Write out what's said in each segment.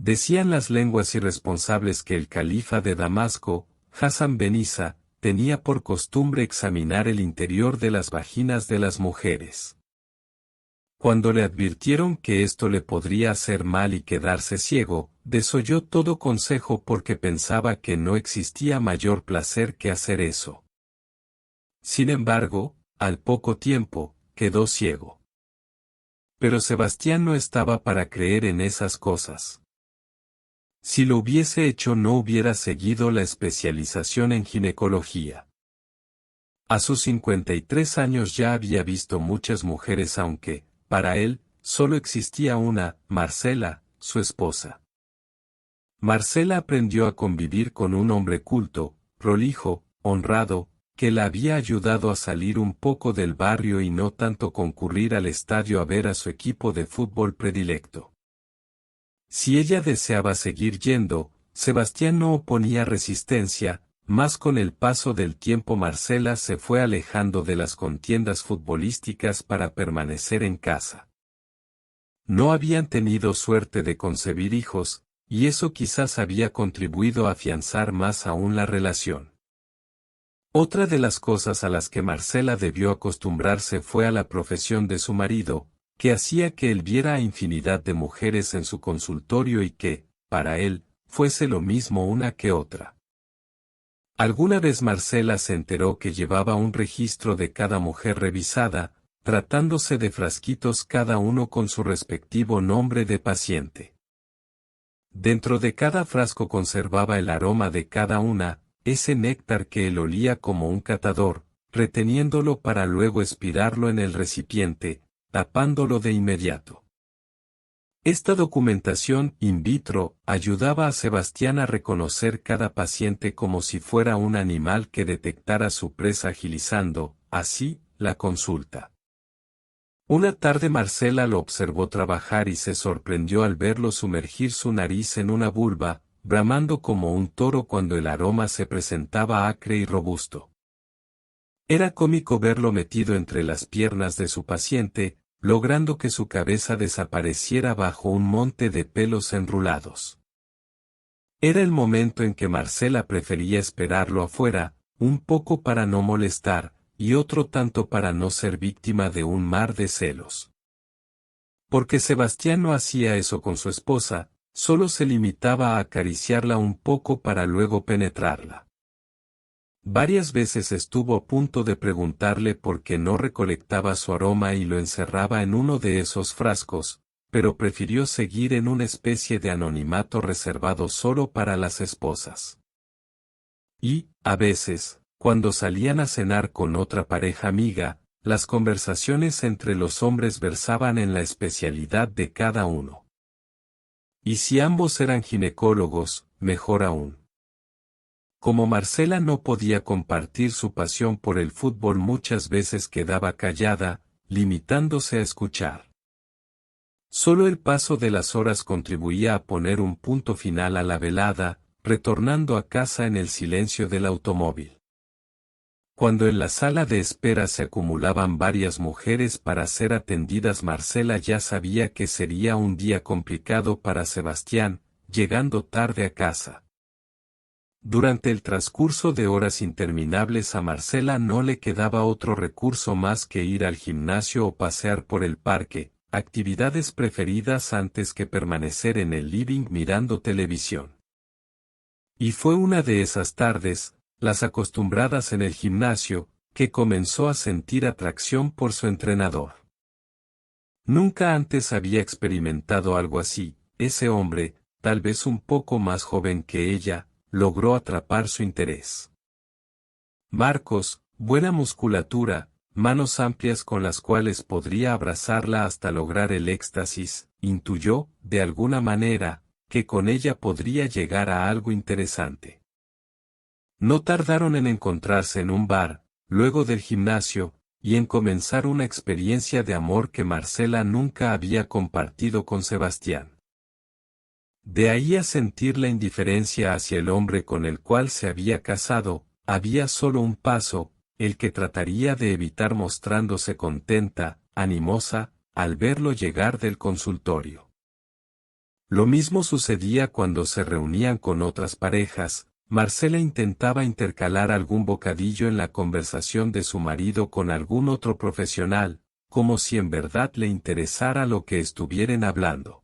Decían las lenguas irresponsables que el califa de Damasco, Hassan ben Isa, tenía por costumbre examinar el interior de las vaginas de las mujeres. Cuando le advirtieron que esto le podría hacer mal y quedarse ciego, desoyó todo consejo porque pensaba que no existía mayor placer que hacer eso. Sin embargo, al poco tiempo, quedó ciego. Pero Sebastián no estaba para creer en esas cosas. Si lo hubiese hecho no hubiera seguido la especialización en ginecología. A sus 53 años ya había visto muchas mujeres aunque, para él, solo existía una, Marcela, su esposa. Marcela aprendió a convivir con un hombre culto, prolijo, honrado, que la había ayudado a salir un poco del barrio y no tanto concurrir al estadio a ver a su equipo de fútbol predilecto. Si ella deseaba seguir yendo, Sebastián no oponía resistencia, mas con el paso del tiempo Marcela se fue alejando de las contiendas futbolísticas para permanecer en casa. No habían tenido suerte de concebir hijos, y eso quizás había contribuido a afianzar más aún la relación. Otra de las cosas a las que Marcela debió acostumbrarse fue a la profesión de su marido, que hacía que él viera a infinidad de mujeres en su consultorio y que, para él, fuese lo mismo una que otra. Alguna vez Marcela se enteró que llevaba un registro de cada mujer revisada, tratándose de frasquitos cada uno con su respectivo nombre de paciente. Dentro de cada frasco conservaba el aroma de cada una, ese néctar que él olía como un catador, reteniéndolo para luego expirarlo en el recipiente, tapándolo de inmediato. Esta documentación in vitro ayudaba a Sebastián a reconocer cada paciente como si fuera un animal que detectara su presa agilizando, así, la consulta. Una tarde Marcela lo observó trabajar y se sorprendió al verlo sumergir su nariz en una vulva, bramando como un toro cuando el aroma se presentaba acre y robusto. Era cómico verlo metido entre las piernas de su paciente, logrando que su cabeza desapareciera bajo un monte de pelos enrulados. Era el momento en que Marcela prefería esperarlo afuera, un poco para no molestar, y otro tanto para no ser víctima de un mar de celos. Porque Sebastián no hacía eso con su esposa, solo se limitaba a acariciarla un poco para luego penetrarla. Varias veces estuvo a punto de preguntarle por qué no recolectaba su aroma y lo encerraba en uno de esos frascos, pero prefirió seguir en una especie de anonimato reservado solo para las esposas. Y, a veces, cuando salían a cenar con otra pareja amiga, las conversaciones entre los hombres versaban en la especialidad de cada uno. Y si ambos eran ginecólogos, mejor aún. Como Marcela no podía compartir su pasión por el fútbol, muchas veces quedaba callada, limitándose a escuchar. Solo el paso de las horas contribuía a poner un punto final a la velada, retornando a casa en el silencio del automóvil. Cuando en la sala de espera se acumulaban varias mujeres para ser atendidas, Marcela ya sabía que sería un día complicado para Sebastián, llegando tarde a casa. Durante el transcurso de horas interminables a Marcela no le quedaba otro recurso más que ir al gimnasio o pasear por el parque, actividades preferidas antes que permanecer en el living mirando televisión. Y fue una de esas tardes, las acostumbradas en el gimnasio, que comenzó a sentir atracción por su entrenador. Nunca antes había experimentado algo así. Ese hombre, tal vez un poco más joven que ella, logró atrapar su interés. Marcos, buena musculatura, manos amplias con las cuales podría abrazarla hasta lograr el éxtasis, intuyó, de alguna manera, que con ella podría llegar a algo interesante. No tardaron en encontrarse en un bar, luego del gimnasio, y en comenzar una experiencia de amor que Marcela nunca había compartido con Sebastián. De ahí a sentir la indiferencia hacia el hombre con el cual se había casado, había solo un paso, el que trataría de evitar mostrándose contenta, animosa, al verlo llegar del consultorio. Lo mismo sucedía cuando se reunían con otras parejas. Marcela intentaba intercalar algún bocadillo en la conversación de su marido con algún otro profesional, como si en verdad le interesara lo que estuvieran hablando.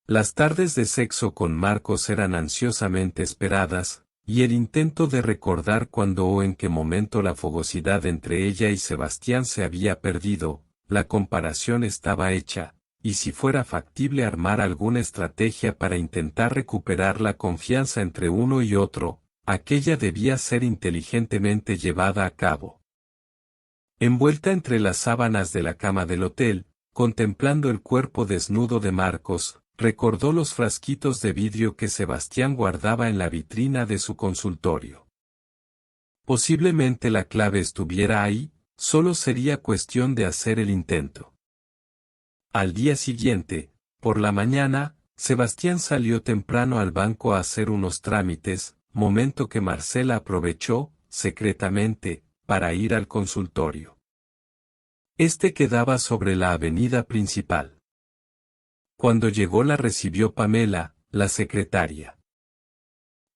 Las tardes de sexo con Marcos eran ansiosamente esperadas, y el intento de recordar cuándo o en qué momento la fogosidad entre ella y Sebastián se había perdido, la comparación estaba hecha, y si fuera factible armar alguna estrategia para intentar recuperar la confianza entre uno y otro, aquella debía ser inteligentemente llevada a cabo. Envuelta entre las sábanas de la cama del hotel, contemplando el cuerpo desnudo de Marcos, recordó los frasquitos de vidrio que Sebastián guardaba en la vitrina de su consultorio. Posiblemente la clave estuviera ahí, solo sería cuestión de hacer el intento. Al día siguiente, por la mañana, Sebastián salió temprano al banco a hacer unos trámites, momento que Marcela aprovechó, secretamente, para ir al consultorio. Este quedaba sobre la avenida principal. Cuando llegó la recibió Pamela, la secretaria.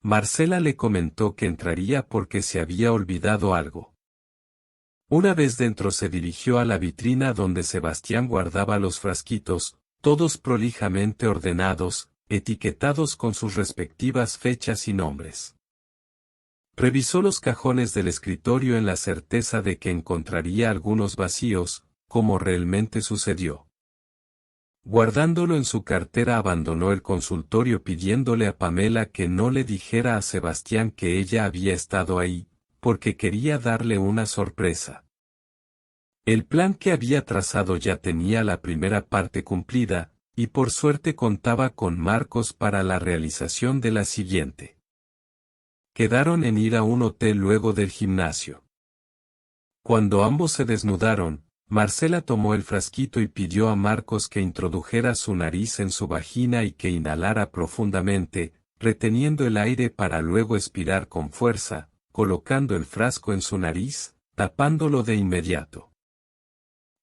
Marcela le comentó que entraría porque se había olvidado algo. Una vez dentro se dirigió a la vitrina donde Sebastián guardaba los frasquitos, todos prolijamente ordenados, etiquetados con sus respectivas fechas y nombres. Revisó los cajones del escritorio en la certeza de que encontraría algunos vacíos, como realmente sucedió. Guardándolo en su cartera abandonó el consultorio pidiéndole a Pamela que no le dijera a Sebastián que ella había estado ahí, porque quería darle una sorpresa. El plan que había trazado ya tenía la primera parte cumplida, y por suerte contaba con Marcos para la realización de la siguiente. Quedaron en ir a un hotel luego del gimnasio. Cuando ambos se desnudaron, Marcela tomó el frasquito y pidió a Marcos que introdujera su nariz en su vagina y que inhalara profundamente, reteniendo el aire para luego expirar con fuerza, colocando el frasco en su nariz, tapándolo de inmediato.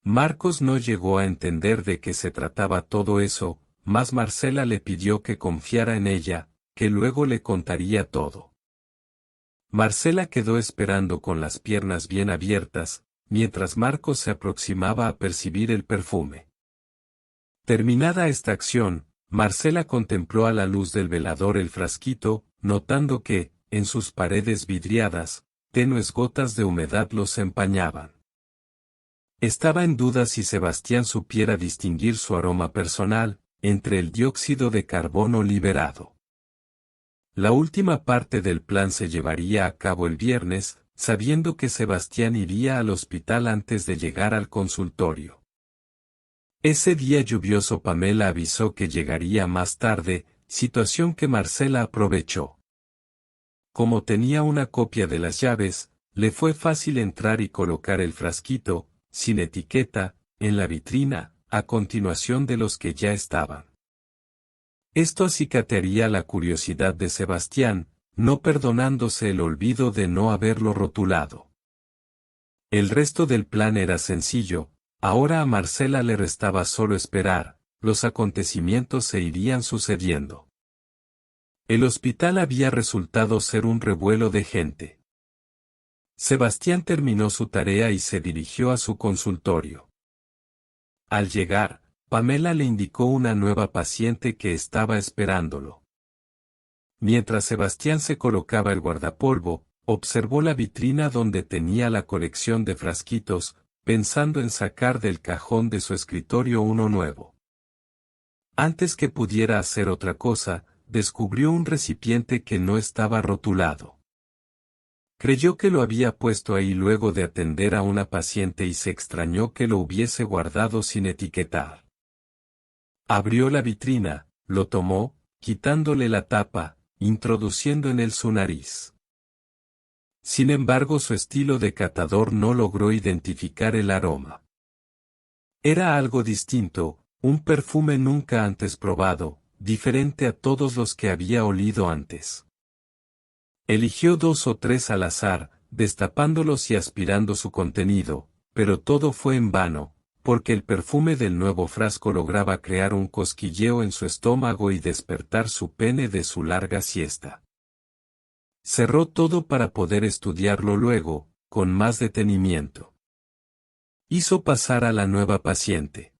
Marcos no llegó a entender de qué se trataba todo eso, mas Marcela le pidió que confiara en ella, que luego le contaría todo. Marcela quedó esperando con las piernas bien abiertas, mientras Marcos se aproximaba a percibir el perfume. Terminada esta acción, Marcela contempló a la luz del velador el frasquito, notando que, en sus paredes vidriadas, tenues gotas de humedad los empañaban. Estaba en duda si Sebastián supiera distinguir su aroma personal, entre el dióxido de carbono liberado. La última parte del plan se llevaría a cabo el viernes, sabiendo que Sebastián iría al hospital antes de llegar al consultorio. Ese día lluvioso Pamela avisó que llegaría más tarde, situación que Marcela aprovechó. Como tenía una copia de las llaves, le fue fácil entrar y colocar el frasquito, sin etiqueta, en la vitrina, a continuación de los que ya estaban. Esto acicatearía la curiosidad de Sebastián, no perdonándose el olvido de no haberlo rotulado. El resto del plan era sencillo, ahora a Marcela le restaba solo esperar, los acontecimientos se irían sucediendo. El hospital había resultado ser un revuelo de gente. Sebastián terminó su tarea y se dirigió a su consultorio. Al llegar, Pamela le indicó una nueva paciente que estaba esperándolo. Mientras Sebastián se colocaba el guardapolvo, observó la vitrina donde tenía la colección de frasquitos, pensando en sacar del cajón de su escritorio uno nuevo. Antes que pudiera hacer otra cosa, descubrió un recipiente que no estaba rotulado. Creyó que lo había puesto ahí luego de atender a una paciente y se extrañó que lo hubiese guardado sin etiquetar. Abrió la vitrina, lo tomó, quitándole la tapa, introduciendo en él su nariz. Sin embargo, su estilo de catador no logró identificar el aroma. Era algo distinto, un perfume nunca antes probado, diferente a todos los que había olido antes. Eligió 2 o 3 al azar, destapándolos y aspirando su contenido, pero todo fue en vano, porque el perfume del nuevo frasco lograba crear un cosquilleo en su estómago y despertar su pene de su larga siesta. Cerró todo para poder estudiarlo luego, con más detenimiento. Hizo pasar a la nueva paciente.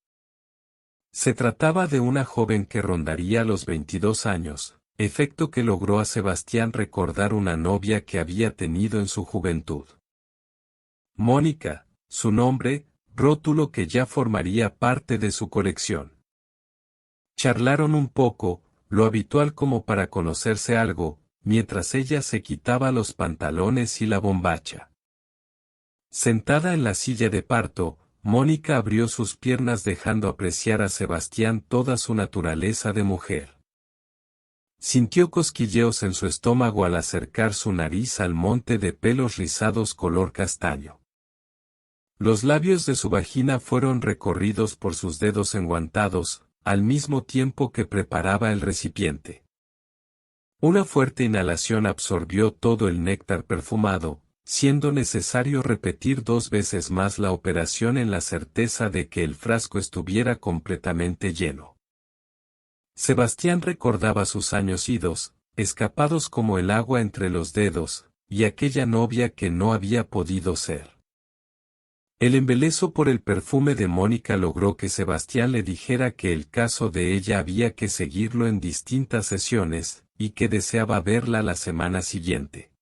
Se trataba de una joven que rondaría los 22 años, efecto que logró a Sebastián recordar una novia que había tenido en su juventud. Mónica, su nombre, rótulo que ya formaría parte de su colección. Charlaron un poco, lo habitual como para conocerse algo, mientras ella se quitaba los pantalones y la bombacha. Sentada en la silla de parto, Mónica abrió sus piernas dejando apreciar a Sebastián toda su naturaleza de mujer. Sintió cosquilleos en su estómago al acercar su nariz al monte de pelos rizados color castaño. Los labios de su vagina fueron recorridos por sus dedos enguantados, al mismo tiempo que preparaba el recipiente. Una fuerte inhalación absorbió todo el néctar perfumado, siendo necesario repetir 2 veces más la operación en la certeza de que el frasco estuviera completamente lleno. Sebastián recordaba sus años idos, escapados como el agua entre los dedos, y aquella novia que no había podido ser. El embeleso por el perfume de Mónica logró que Sebastián le dijera que el caso de ella había que seguirlo en distintas sesiones, y que deseaba verla la semana siguiente.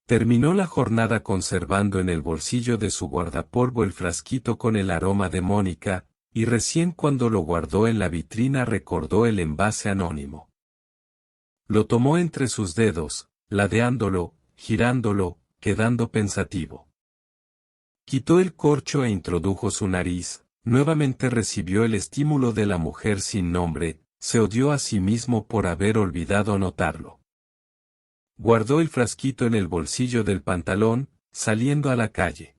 Terminó la jornada conservando en el bolsillo de su guardapolvo el frasquito con el aroma de Mónica, y recién cuando lo guardó en la vitrina recordó el envase anónimo. Lo tomó entre sus dedos, ladeándolo, girándolo, quedando pensativo. Quitó el corcho e introdujo su nariz, nuevamente recibió el estímulo de la mujer sin nombre, se odió a sí mismo por haber olvidado notarlo. Guardó el frasquito en el bolsillo del pantalón, saliendo a la calle.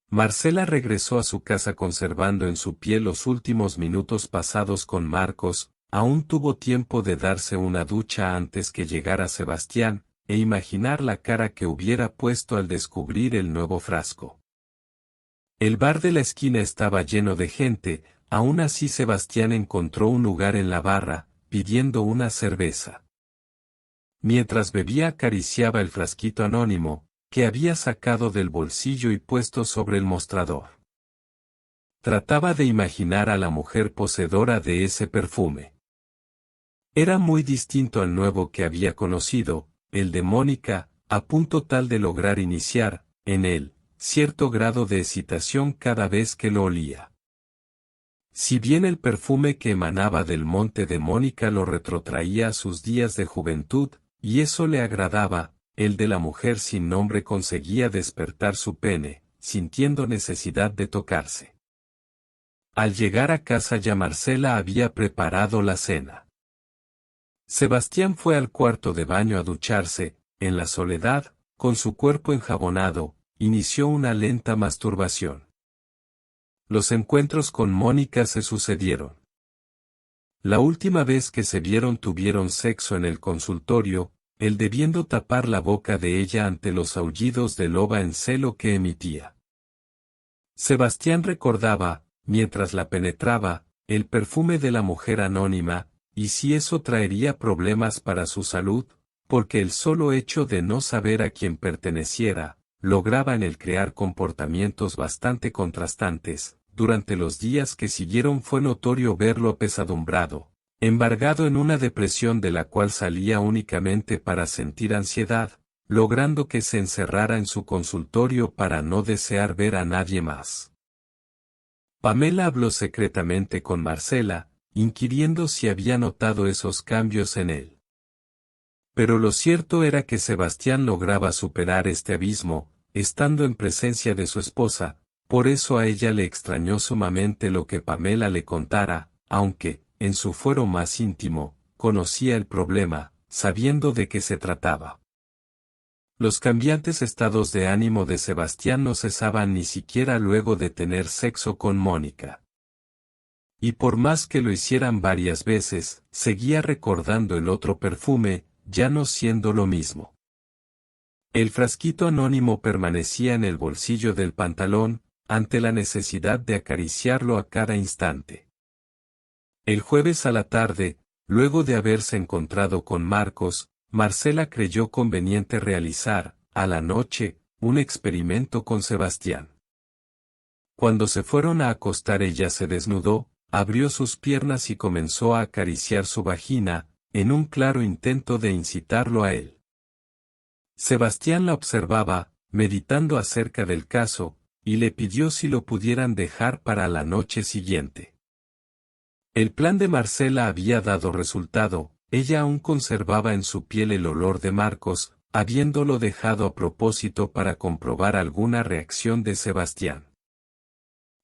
Marcela regresó a su casa conservando en su piel los últimos minutos pasados con Marcos, aún tuvo tiempo de darse una ducha antes que llegara Sebastián, e imaginar la cara que hubiera puesto al descubrir el nuevo frasco. El bar de la esquina estaba lleno de gente, aún así Sebastián encontró un lugar en la barra, pidiendo una cerveza. Mientras bebía acariciaba el frasquito anónimo, que había sacado del bolsillo y puesto sobre el mostrador. Trataba de imaginar a la mujer poseedora de ese perfume. Era muy distinto al nuevo que había conocido, el de Mónica, a punto tal de lograr iniciar, en él, cierto grado de excitación cada vez que lo olía. Si bien el perfume que emanaba del monte de Mónica lo retrotraía a sus días de juventud, y eso le agradaba, el de la mujer sin nombre conseguía despertar su pene, sintiendo necesidad de tocarse. Al llegar a casa ya Marcela había preparado la cena. Sebastián fue al cuarto de baño a ducharse, en la soledad, con su cuerpo enjabonado, inició una lenta masturbación. Los encuentros con Mónica se sucedieron. La última vez que se vieron tuvieron sexo en el consultorio, él debiendo tapar la boca de ella ante los aullidos de loba en celo que emitía. Sebastián recordaba, mientras la penetraba, el perfume de la mujer anónima, y si eso traería problemas para su salud, porque el solo hecho de no saber a quién perteneciera, lograba en él crear comportamientos bastante contrastantes. Durante los días que siguieron fue notorio verlo apesadumbrado, embargado en una depresión de la cual salía únicamente para sentir ansiedad, logrando que se encerrara en su consultorio para no desear ver a nadie más. Pamela habló secretamente con Marcela, inquiriendo si había notado esos cambios en él. Pero lo cierto era que Sebastián lograba superar este abismo, estando en presencia de su esposa. Por eso a ella le extrañó sumamente lo que Pamela le contara, aunque, en su fuero más íntimo, conocía el problema, sabiendo de qué se trataba. Los cambiantes estados de ánimo de Sebastián no cesaban ni siquiera luego de tener sexo con Mónica. Y por más que lo hicieran varias veces, seguía recordando el otro perfume, ya no siendo lo mismo. El frasquito anónimo permanecía en el bolsillo del pantalón, ante la necesidad de acariciarlo a cada instante. El jueves a la tarde, luego de haberse encontrado con Marcos, Marcela creyó conveniente realizar, a la noche, un experimento con Sebastián. Cuando se fueron a acostar ella se desnudó, abrió sus piernas y comenzó a acariciar su vagina, en un claro intento de incitarlo a él. Sebastián la observaba, meditando acerca del caso, y le pidió si lo pudieran dejar para la noche siguiente. El plan de Marcela había dado resultado, ella aún conservaba en su piel el olor de Marcos, habiéndolo dejado a propósito para comprobar alguna reacción de Sebastián.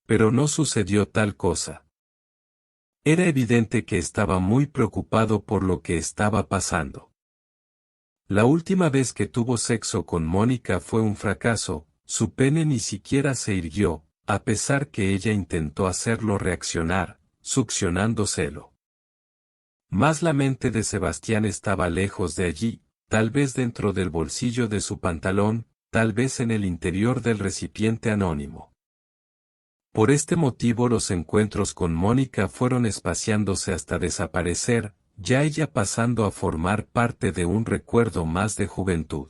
Pero no sucedió tal cosa. Era evidente que estaba muy preocupado por lo que estaba pasando. La última vez que tuvo sexo con Mónica fue un fracaso, su pene ni siquiera se irguió, a pesar que ella intentó hacerlo reaccionar, succionándoselo. Más la mente de Sebastián estaba lejos de allí, tal vez dentro del bolsillo de su pantalón, tal vez en el interior del recipiente anónimo. Por este motivo los encuentros con Mónica fueron espaciándose hasta desaparecer, ya ella pasando a formar parte de un recuerdo más de juventud.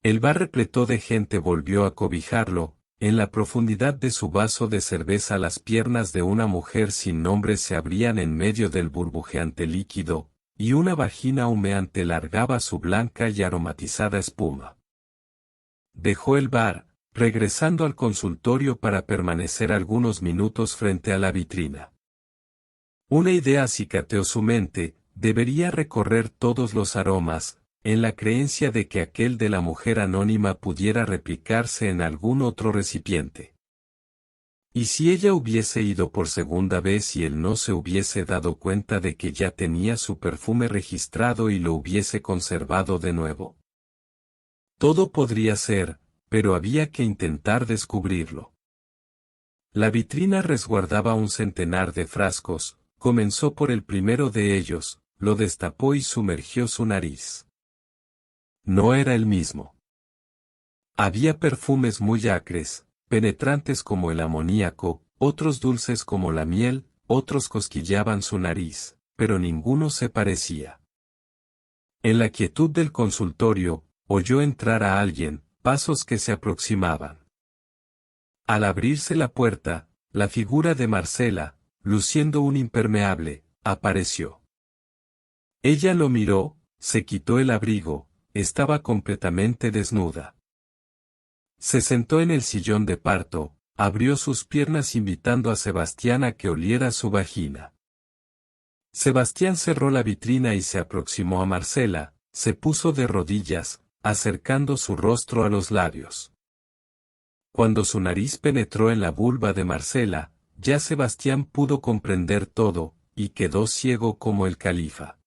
El bar repleto de gente volvió a cobijarlo, en la profundidad de su vaso de cerveza las piernas de una mujer sin nombre se abrían en medio del burbujeante líquido, y una vagina humeante largaba su blanca y aromatizada espuma. Dejó el bar, regresando al consultorio para permanecer algunos minutos frente a la vitrina. Una idea acicateó su mente, debería recorrer todos los aromas, en la creencia de que aquel de la mujer anónima pudiera replicarse en algún otro recipiente. ¿Y si ella hubiese ido por segunda vez y él no se hubiese dado cuenta de que ya tenía su perfume registrado y lo hubiese conservado de nuevo? Todo podría ser, pero había que intentar descubrirlo. La vitrina resguardaba un centenar de frascos, comenzó por el primero de ellos, lo destapó y sumergió su nariz. No era el mismo. Había perfumes muy acres, penetrantes como el amoníaco, otros dulces como la miel, otros cosquillaban su nariz, pero ninguno se parecía. En la quietud del consultorio, oyó entrar a alguien, pasos que se aproximaban. Al abrirse la puerta, la figura de Marcela, luciendo un impermeable, apareció. Ella lo miró, se quitó el abrigo, estaba completamente desnuda. Se sentó en el sillón de parto, abrió sus piernas invitando a Sebastián a que oliera su vagina. Sebastián cerró la vitrina y se aproximó a Marcela, se puso de rodillas, acercando su rostro a los labios. Cuando su nariz penetró en la vulva de Marcela, ya Sebastián pudo comprender todo, y quedó ciego como el califa.